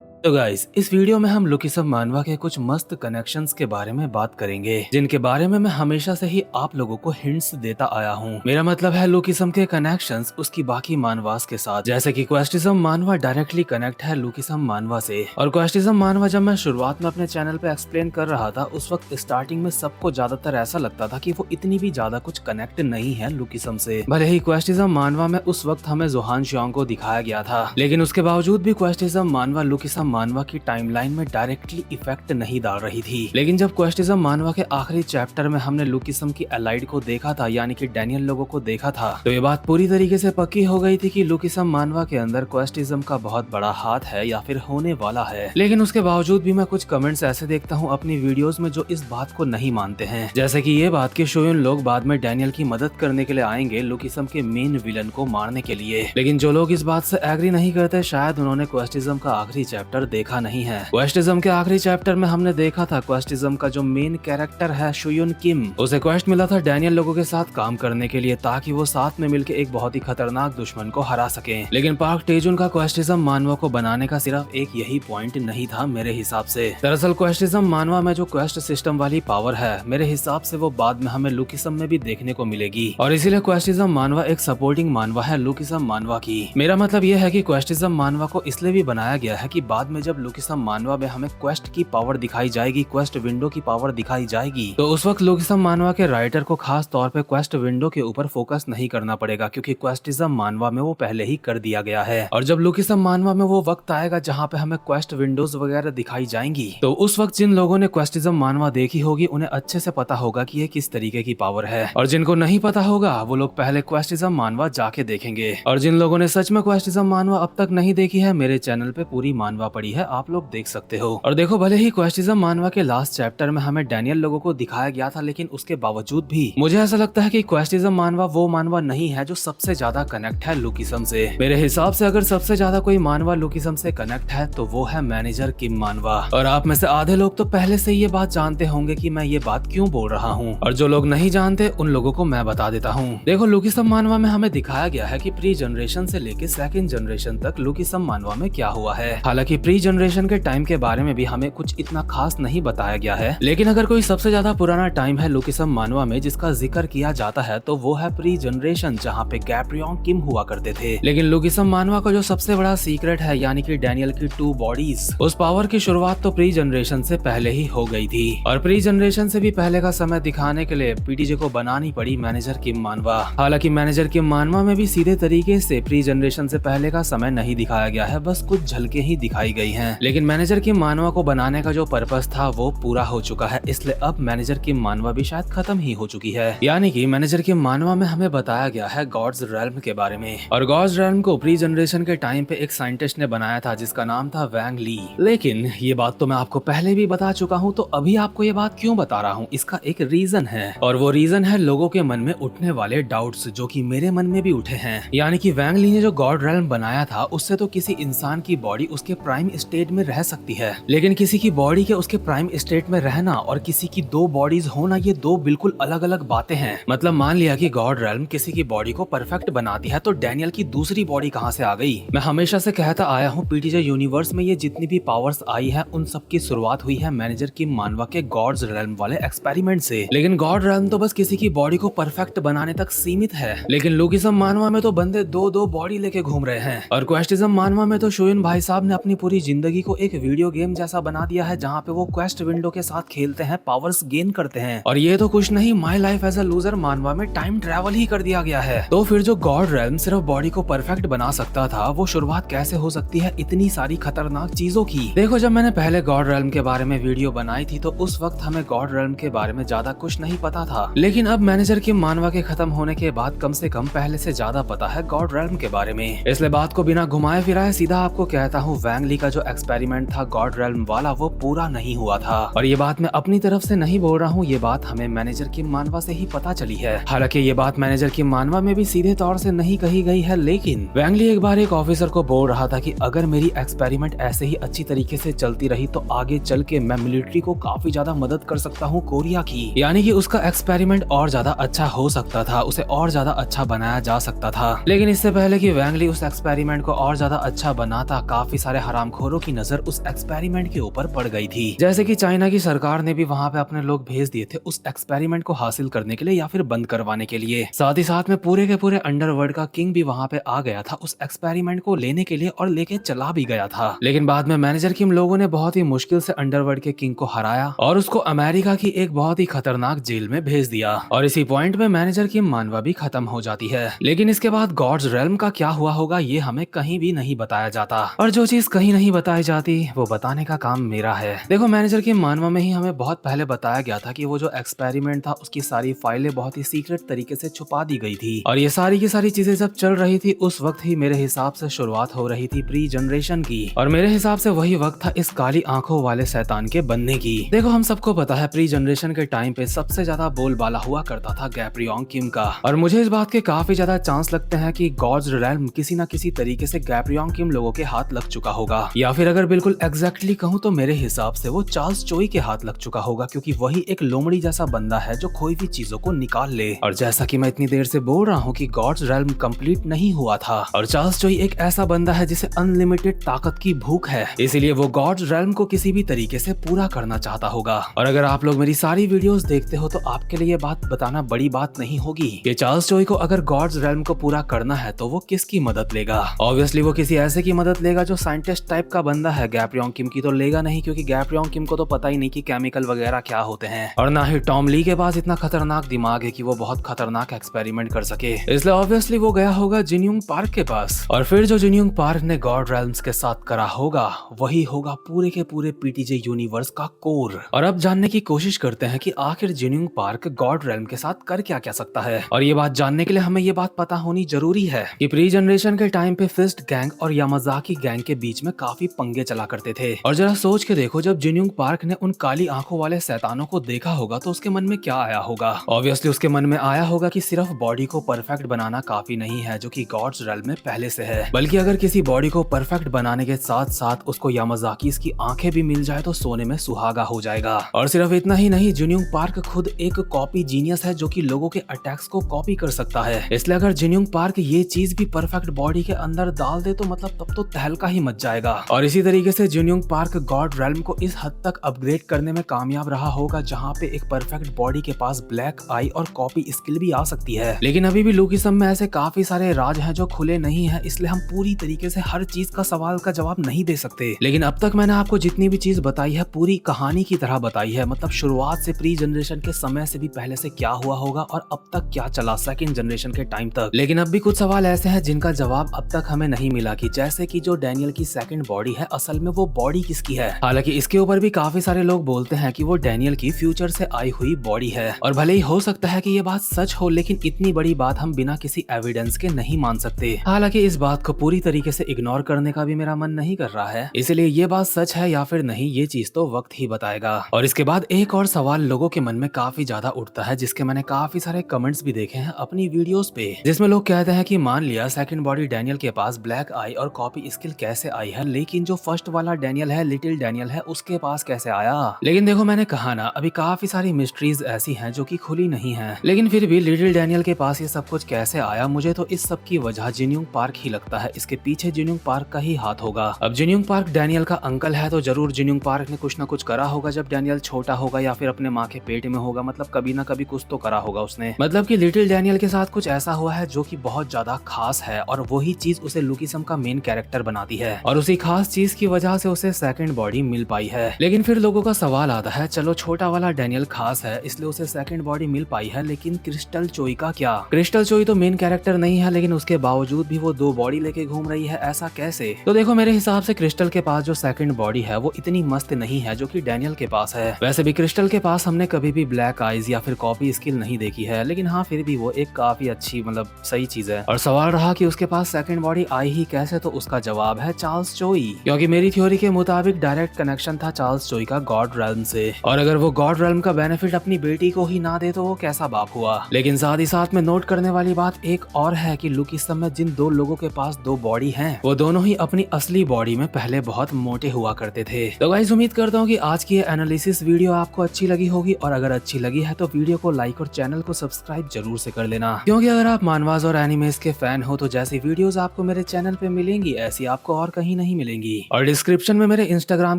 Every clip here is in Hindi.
तो गाइस, इस वीडियो में हम लुकिसम मानवा के कुछ मस्त कनेक्शंस के बारे में बात करेंगे, जिनके बारे में मैं हमेशा से ही आप लोगों को हिंट्स देता आया हूँ। मेरा मतलब है लुकिसम के कनेक्शंस उसकी बाकी मानवास के साथ, जैसे कि क्वेस्टिज्म मानवा डायरेक्टली कनेक्ट है लुकिसम मानवा से। और क्वेस्टिज्म मानवा जब मैं शुरुआत में अपने चैनल पे एक्सप्लेन कर रहा था, उस वक्त स्टार्टिंग में सबको ज्यादातर ऐसा लगता था कि वो इतनी भी ज्यादा कुछ कनेक्ट नहीं है लुकिसम से। भले ही क्वेस्टिज्म मानवा में उस वक्त हमें जोहान श्योंग को दिखाया गया था, लेकिन उसके बावजूद भी क्वेस्टिज्म मानवा लुकिसम मानवा की टाइमलाइन में डायरेक्टली इफेक्ट नहीं डाल रही थी। लेकिन जब क्वेस्टिज्म मानवा के आखिरी चैप्टर में हमने लुकिसम की एलाइड को देखा था, यानी कि डैनियल लोगों को देखा था, तो ये बात पूरी तरीके से पक्की हो गई थी कि लुकिसम मानवा के अंदर क्वेस्टिज्म का बहुत बड़ा हाथ है या फिर होने वाला है। लेकिन उसके बावजूद भी मैं कुछ कमेंट्स ऐसे देखता हूँ अपनी वीडियोस में जो इस बात को नहीं मानते हैं, जैसे कि ये बात कि शोयुन लोग बाद में डैनियल की मदद करने के लिए आएंगे लुकिसम के मेन विलन को मारने के लिए। लेकिन जो लोग इस बात से एग्री नहीं करते, शायद उन्होंने क्वेस्टिज्म का आखिरी चैप्टर देखा नहीं है। क्वेस्टिज्म के आखिरी चैप्टर में हमने देखा था क्वेस्टिज्म का जो मेन कैरेक्टर है शोयुन किम, उसे क्वेस्ट मिला था डैनियल लोगों के साथ काम करने के लिए, ताकि वो साथ में मिलकर एक बहुत ही खतरनाक दुश्मन को हरा सके। लेकिन पार्क टेजुन का क्वेस्टिज्म मानवा को बनाने का सिर्फ एक यही पॉइंट नहीं था मेरे हिसाब से। दरअसल क्वेस्टिज्म मानवा में जो क्वेस्ट सिस्टम वाली पावर है, मेरे हिसाब से वो बाद में हमें लुकिसम में भी देखने को मिलेगी, और इसीलिए क्वेस्टिज्म मानवा एक सपोर्टिंग मानवा है लुकिसम मानवा की। मेरा मतलब यह है कि क्वेस्टिज्म मानवा को इसलिए भी बनाया गया है कि बाद में जब लुकिसम मानवा में हमें क्वेस्ट की पावर दिखाई जाएगी, क्वेस्ट विंडो की पावर दिखाई जाएगी, तो उस वक्त लुकिसम मानवा के राइटर को खास तौर पे क्वेस्ट विंडो के ऊपर फोकस नहीं करना पड़ेगा, क्योंकि क्वेस्टिज्म मानवा में वो पहले ही कर दिया गया है। और जब लुकिसम मानवा में वो वक्त आएगा जहाँ पे हमें क्वेस्ट विंडोज वगैरह दिखाई जाएंगी, तो उस वक्त जिन लोगों ने क्वेस्टिज्म मानवा देखी होगी उन्हें अच्छे से पता होगा कि ये किस तरीके की पावर है, और जिनको नहीं पता होगा वो लोग पहले क्वेस्टिज्म मानवा जाके देखेंगे। और जिन लोगों ने सच में क्वेस्टिज्म मानवा अब तक नहीं देखी है, मेरे चैनल पे पूरी मानवा पड़ी है, आप लोग देख सकते हो। और देखो, भले ही क्वेस्टिज्म मानवा के लास्ट चैप्टर में हमें डैनियल लोगों को दिखाया गया था, लेकिन उसके बावजूद भी मुझे ऐसा लगता है कि क्वेस्टिज्म मानवा वो मानवा नहीं है जो सबसे ज्यादा कनेक्ट है लुकिसम से। मेरे हिसाब से अगर सबसे ज्यादा कोई मानवा लुकिसम से कनेक्ट है तो वो है मैनेजर किम मानवा। और आप में से आधे लोग तो पहले से ये बात जानते होंगे कि मैं ये बात क्यों बोल रहा हूँ, और जो लोग नहीं जानते उन लोगों को मैं बता देता हूँ। देखो, लुकिसम मानवा में हमें दिखाया गया है कि प्री जनरेशन से लेके सेकंड जनरेशन तक लुकिसम मानवा में क्या हुआ है। हालांकि प्री जनरेशन के टाइम के बारे में भी हमें कुछ इतना खास नहीं बताया गया है, लेकिन अगर कोई सबसे ज्यादा पुराना टाइम है लुकिसम मानवा में जिसका जिक्र किया जाता है, तो वो है प्री जनरेशन, जहाँ पे गैब्रियोन किम हुआ करते थे। लेकिन लुकिसम मानवा का जो सबसे बड़ा सीक्रेट है, यानी कि डैनियल की 2 बॉडीज, उस पावर की शुरुआत तो प्री जनरेशन से पहले ही हो गई थी। और प्री जनरेशन से भी पहले का समय दिखाने के लिए पीटीजे को बनानी पड़ी मैनेजर किम मानवा। हालांकि मैनेजर किम मानवा में भी सीधे तरीके से प्री जनरेशन से पहले का समय नहीं दिखाया गया है, बस कुछ झलके ही दिखाई गई हैं। लेकिन मैनेजर किम मानवा को बनाने का जो पर्पस था वो पूरा हो चुका है, इसलिए अब मैनेजर किम मानवा भी शायद खत्म ही हो चुकी है। यानी कि मैनेजर किम मानवा में हमें बताया गया है गॉड्स रेल्म के बारे में, और गॉड्स रेल्म को प्री जनरेशन के टाइम पे एक साइंटिस्ट ने बनाया था जिसका नाम था वैंग ली। लेकिन ये बात तो मैं आपको पहले भी बता चुका हूँ, तो अभी आपको ये बात क्यों बता रहा हूँ, इसका एक रीजन है, और वो रीजन है लोगों के मन में उठने वाले डाउट्स, जो कि मेरे मन में भी उठे हैं। यानी कि वैंग ली ने जो गॉड रेल्म बनाया था, उससे तो किसी इंसान की बॉडी उसके प्राइम स्टेट में रह सकती है, लेकिन किसी की बॉडी के उसके प्राइम स्टेट में रहना और किसी की 2 बॉडीज होना, ये 2 बिल्कुल अलग अलग बातें हैं। मतलब मान लिया कि गॉड रेल्म किसी की बॉडी को परफेक्ट बनाती है, तो डैनियल की दूसरी बॉडी कहाँ से आ गई? मैं हमेशा से कहता आया हूँ, पीटीजे यूनिवर्स में ये जितनी भी पावर्स आई है, उन सब की शुरुआत हुई है मैनेजर किम मानवा के गॉड्स रेल्म वाले एक्सपेरिमेंट से। लेकिन गॉड रेल्म तो बस किसी की बॉडी को परफेक्ट बनाने तक सीमित है, लेकिन लुकिसम मानवा में तो बंदे 2-2 बॉडी लेके घूम रहे हैं। और क्वेस्टिज्म मानवा में तो शोयुन भाई साहब ने अपनी पूरी जिंदगी को एक वीडियो गेम जैसा बना दिया है, जहाँ पे वो क्वेस्ट विंडो के साथ खेलते हैं, पावर्स गेन करते हैं। और ये तो कुछ नहीं, my life as a loser मानवा में टाइम ट्रैवल ही कर दिया गया है। तो फिर जो गॉड रेल्म सिर्फ बॉडी को परफेक्ट बना सकता था, वो शुरुआत कैसे हो सकती है इतनी सारी खतरनाक चीजों की? देखो, जब मैंने पहले गॉड रेल्म के बारे में वीडियो बनाई थी, तो उस वक्त हमें गॉड रेल्म के बारे में ज्यादा कुछ नहीं पता था, लेकिन अब मैनेजर किम मानवा के खत्म होने के बाद कम से कम पहले से ज्यादा पता है गॉड रेल्म के बारे में। इसलिए बात को बिना घुमाए फिराए सीधा आपको कहता हूँ, वैंग ली का जो एक्सपेरिमेंट था गॉड रेल्म वाला, वो पूरा नहीं हुआ था। और ये बात मैं अपनी तरफ से नहीं बोल रहा हूँ, ये बात हमें मैनेजर किम मानवा से ही पता चली है। हालांकि ये बात मैनेजर किम मानवा में भी सीधे तौर से नहीं कही गई है, लेकिन वैंग ली एक बार एक ऑफिसर को बोल रहा था कि अगर मेरी एक्सपेरिमेंट ऐसे ही अच्छी तरीके से चलती रही, तो आगे चल के मैं मिलिट्री को काफी ज्यादा मदद कर सकता हूँ कोरिया की। यानी कि उसका एक्सपेरिमेंट और ज्यादा अच्छा हो सकता था, उसे और ज्यादा अच्छा बनाया जा सकता था। लेकिन इससे पहले कि वैंग ली उस एक्सपेरिमेंट को और ज्यादा अच्छा बनाता, काफी सारे हरामखोरों की नजर उस एक्सपेरिमेंट के ऊपर पड़ गई थी। जैसे कि चाइना की सरकार ने भी वहाँ पे अपने लोग भेज दिए थे उस एक्सपेरिमेंट को हासिल करने के लिए या फिर बंद करवाने के लिए। साथ ही साथ में पूरे के पूरे अंडरवर्ल्ड का किंग भी वहाँ पे आ गया था उस एक्सपेरिमेंट को लेने के लिए और लेके चला भी गया था। लेकिन बाद में मैनेजर किम लोगों ने बहुत ही मुश्किल से अंडरवर्ल्ड के किंग को हराया और उसको अमेरिका की एक बहुत ही खतरनाक जेल में भेज दिया। और इसी पॉइंट में मैनेजर किम मानवा भी खत्म हो जाती है। लेकिन इसके बाद गॉड्स रेल्म का क्या हुआ होगा ये हमें कहीं भी नहीं बताया जाता, और जो चीज कहीं नहीं बताई जाती वो बताने का काम मेरा है। देखो, मैनेजर किम मानवा में ही हमें बहुत पहले बताया गया था कि वो जो एक्सपेरिमेंट था उसकी सारी फाइलें बहुत ही सीक्रेट तरीके से छुपा दी गई थी, और ये सारी की सारी चीजें जब चल रही थी उस वक्त ही मेरे हिसाब से शुरुआत हो रही थी प्री जनरेशन की, और मेरे हिसाब से वही वक्त था इस काली आंखों वाले शैतान के बनने की। देखो, हम सबको पता है प्री जनरेशन के टाइम पे सबसे ज्यादा बोलबाला हुआ करता था गैब्रियोंग किम का, और मुझे इस बात के काफी ज्यादा चांस लगते हैं कि गॉड्स रेल्म किसी न किसी तरीके से गैब्रियोंग किम लोगों के हाथ लग चुका होगा, या फिर अगर बिल्कुल एग्जैक्टली कहूँ तो मेरे हिसाब से वो चार्ल्स चोई के हाथ लग चुका होगा, क्योंकि वही एक लोमड़ी जैसा बंदा है जो कोई भी चीजों को निकाल ले। और जैसा कि मैं इतनी देर से बोल रहा हूँ कि गॉड्स रेल्म कंप्लीट नहीं हुआ था, और चार्ल्स चोई एक ऐसा बंदा है जिसे अनलिमिटेड ताकत की भूख है, इसीलिए वो गॉड्स रेल्म को किसी भी तरीके से पूरा करना चाहता होगा। और अगर आप लोग मेरी सारी वीडियोस देखते हो तो आपके लिए ये बात बताना बड़ी बात नहीं होगी कि चार्ल्स चोई को अगर गॉड्स रेल्म को पूरा करना है तो वो किसकी मदद लेगा। ऑब्वियसली वो किसी ऐसे की मदद लेगा जो साइंटिस्ट टाइप का बंदा है। गैब्रियोंग किम की तो लेगा नहीं, क्योंकि गैब्रियोंग किम को तो पता ही नहीं कि केमिकल वगैरह क्या होते हैं, और ना ही टॉम ली के पास इतना खतरनाक दिमाग है कि वो बहुत खतरनाक एक्सपेरिमेंट कर सके। इसलिए ऑब्वियसली वो गया होगा जिनयुंग पार्क के पास, और फिर जो जिनयुंग पार्क ने गॉड रेल्म्स के साथ करा होगा वही होगा पूरे के पूरे पीटीजे यूनिवर्स का कोर। और अब जानने की कोशिश करते हैं कि आखिर जिनयुंग पार्क गॉड रेल्म के साथ कर क्या क्या सकता है। और ये बात जानने के लिए हमें ये बात पता होनी जरूरी है कि प्री जनरेशन के टाइम पे फिस्ट गैंग और यामाजाकी गैंग के बीच में काफी पंगे चला करते थे। और जरा सोच के देखो, जब जिनयुंग पार्क ने उन काली आंखों वाले शैतानों को देखा होगा तो उसके मन में क्या आया होगा। ऑब्वियसली उसके मन में आया होगा कि सिर्फ बॉडी को परफेक्ट बनाना काफी नहीं है, जो कि गॉड्स रेल्म में पहले से है, बल्कि अगर किसी बॉडी को परफेक्ट बनाने के साथ साथ उसको यामाजाकी की आंखें भी मिल जाए तो सोने में सुहागा हो जाएगा। और सिर्फ इतना ही नहीं, जिनयुंग पार्क खुद एक कॉपी जीनियस है जो कि लोगों के अटैक्स को कॉपी कर सकता है। इसलिए अगर जिनयुंग पार्क ये चीज भी परफेक्ट बॉडी के अंदर डाल दे तो मतलब तब तो तहलका ही मच जाएगा। और इसी तरीके से जिनयुंग पार्क गॉड रेल्म को इस हद तक अपग्रेड करने में कामयाब रहा होगा जहाँ पे एक परफेक्ट बॉडी के पास ब्लैक आई और कॉपी स्किल भी आ सकती है। लेकिन अभी भी लुकिसम में ऐसे काफी सारे राज हैं जो खुले नहीं है, इसलिए हम पूरी तरीके से हर चीज का सवाल का जवाब नहीं दे सकते। लेकिन अब तक मैंने आपको जितनी भी चीज बताई है पूरी कहानी की तरह बताई है, मतलब शुरुआत से प्री जनरेशन के समय से भी पहले से क्या हुआ होगा और अब तक क्या चला सेकंड जनरेशन के टाइम तक। लेकिन अब भी कुछ सवाल ऐसे हैं जिनका जवाब अब तक हमें नहीं मिला, कि जैसे कि जो डैनियल की सेकंड बॉडी है असल में वो बॉडी किसकी है। हालांकि इसके ऊपर भी काफी सारे लोग बोलते हैं कि वो डैनियल की फ्यूचर से आई हुई बॉडी है, और भले ही हो सकता है कि ये बात सच हो, लेकिन इतनी बड़ी बात हम बिना किसी एविडेंस के नहीं मान सकते। हालांकि इस बात को पूरी तरीके से इग्नोर करने का भी मेरा मन नहीं कर रहा है, इसलिए ये बात सच है या फिर नहीं ये चीज तो वक्त ही बताएगा। और इसके बाद एक और सवाल लोगों के मन में काफी ज्यादा उठता है, जिसके मैंने काफी सारे कमेंट्स भी देखे हैं अपनी वीडियोस पे, जिसमें लोग कहते हैं कि मान लिया सेकंड बॉडी डैनियल के पास ब्लैक आई और कॉपी स्किल कैसे आई है, लेकिन जो फर्स्ट वाला डैनियल है, लिटिल डैनियल है, उसके पास कैसे आया। लेकिन देखो, मैंने कहा ना, अभी काफी सारी मिस्ट्रीज ऐसी हैं जो कि खुली नहीं है, लेकिन फिर भी लिटिल डैनियल के पास ये सब कुछ कैसे आया, मुझे तो इस सब की वजह जिनयुंग पार्क ही लगता है। इसके पीछे जिनयुंग पार्क का ही हाथ होगा। अब जिनयुंग पार्क डैनियल का अंकल है तो जरूर जिनयुंग पार्क ने कुछ ना कुछ करा होगा जब डैनियल छोटा होगा या फिर अपने माँ के पेट में होगा, मतलब कभी ना कभी कुछ तो करा होगा उसने। मतलब कि लिटिल डैनियल के साथ कुछ ऐसा हुआ है जो कि बहुत ज्यादा खास है, और वही चीज उसे लुकिसम का मेन कैरेक्टर बनाती है, और उसी खास चीज की वजह से उसे सेकंड बॉडी मिल पाई है। लेकिन फिर लोगों का सवाल आता है, चलो छोटा वाला डैनियल खास है इसलिए उसे सेकंड बॉडी मिल पाई है, लेकिन क्रिस्टल चोई का क्या। क्रिस्टल चोई तो मेन कैरेक्टर नहीं है, लेकिन उसके बावजूद भी वो दो बॉडी लेके घूम रही है, ऐसा कैसे। तो देखो, मेरे हिसाब से क्रिस्टल के पास जो सेकंड बॉडी है वो इतनी मस्त नहीं है जो कि डैनियल के पास है। वैसे भी क्रिस्टल के पास हमने कभी भी ब्लैक आईज या फिर कॉपी स्किल नहीं देखी है, लेकिन हाँ फिर भी वो एक काफी अच्छी मतलब सही चीज है। और सवाल रहा कि उसके पास सेकंड बॉडी आई ही कैसे, तो उसका जवाब है चार्ल्स चोई, क्योंकि मेरी थ्योरी के मुताबिक डायरेक्ट कनेक्शन था चार्ल्स चोई का गॉड रेल्म से, और अगर वो गॉड रेल्म का बेनिफिट अपनी बेटी को ही ना दे तो वो कैसा बाप हुआ। लेकिन साथ ही साथ में नोट करने वाली बात एक और है कि लुकिसम में जिन दो लोगों के पास दो बॉडी हैं, वो दोनों ही अपनी असली बॉडी में पहले बहुत मोटे हुआ करते थे। तो गाइस, उम्मीद करता हूँ कि आज की ये एनालिसिस वीडियो आपको अच्छी लगी होगी, और अगर अच्छी लगी है तो वीडियो को लाइक और चैनल को सब्सक्राइब जरूर से कर लेना, क्योंकि अगर आप मानवास और एनिमेस के फैन हो तो जैसी वीडियोस आपको मेरे चैनल पे मिलेंगी ऐसी आपको और कहीं नहीं मिलेंगी। और डिस्क्रिप्शन में मेरे इंस्टाग्राम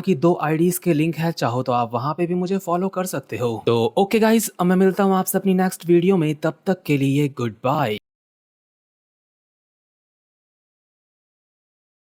की 2 आईडीज के लिंक है, चाहो तो आप वहाँ पे भी मुझे फॉलो कर सकते हो। तो ओके गाइस, अब मैं मिलता हूँ आपसे अपनी नेक्स्ट वीडियो में, तब तक के लिए गुड बाय।